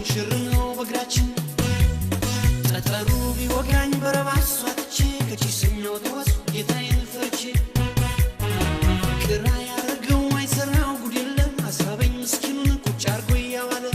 ሽርነው በግራችን ጠጠሩ ቢወጋኝ በረባሷች ከቺስኛው ተዋስ ጌታዬን ፈርቼ ፍቅር ያረገው አይሰራው ጉድ የለም አሳበኝ ምስኪኑን ቁጭ አርጎ እያዋለ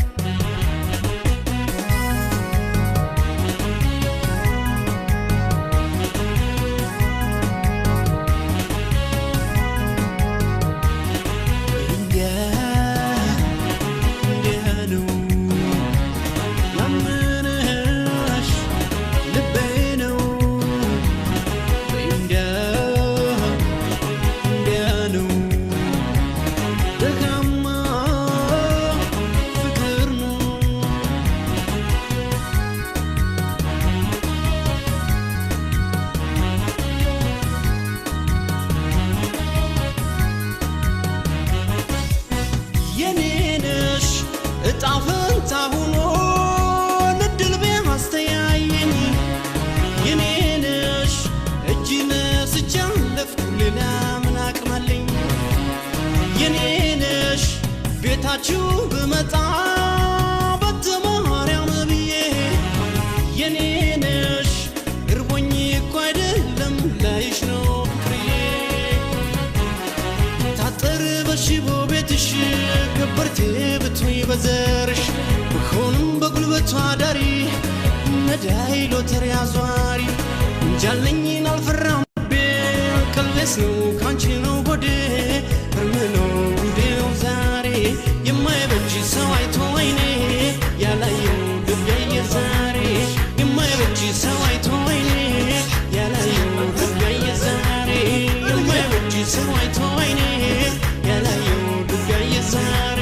ቤታችሁ በመጣ በተማርያም ብዬ የኔነሽ እርቦኝ እኮ አይደለም ላይሽ ነው ፍቅሬ ታጠር በሽቦ ቤትሽ ከበርቴ ብትይ በዘርሽ ብሆንም በጉልበቷ ዳሪ ነዳይ ሎተሪ አዟሪ እንጃለኝን አልፈራም ቀልቤስ ነው ካንቺ ነው ጎዴ እርም ነው ጉዴ ነው ዛሬ የማይበጅ ሰው አይቶ አይኔ ያላየው ልቤ ዛሬ የማይበጅ ሰው አይቶ አይኔ ያላየው ልቤ ዛሬ የማይበጅ ሰው አይቶ አይኔ ያላየው ልቤ ዛሬ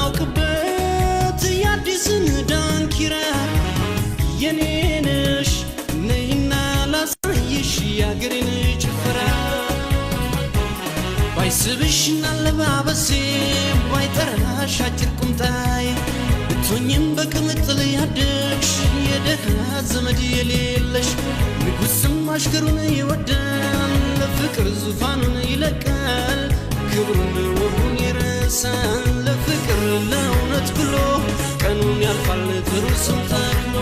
ስለማላውቅበት ያዲስን ዳንኪራ የኔነሽ ነይና ላሳይሽ ያገሬን ጭፈራ ባይስብሽና ለባበሴ ባይጠራሽ አጭር ቁምጣዬ ብትሆኝም በቅምጥል ያደግሽ የደሃ ዘመድ የሌለሽ ንጉሥም አሽከሩን ይወዳል ለፍቅር ዙፋኑን ይለቃል ክብሩን ወጉን ይረሳል ለፍቅር ለእውነት ብሎ ቀኑን ያልፋል ጥሩ ስም ተክሎ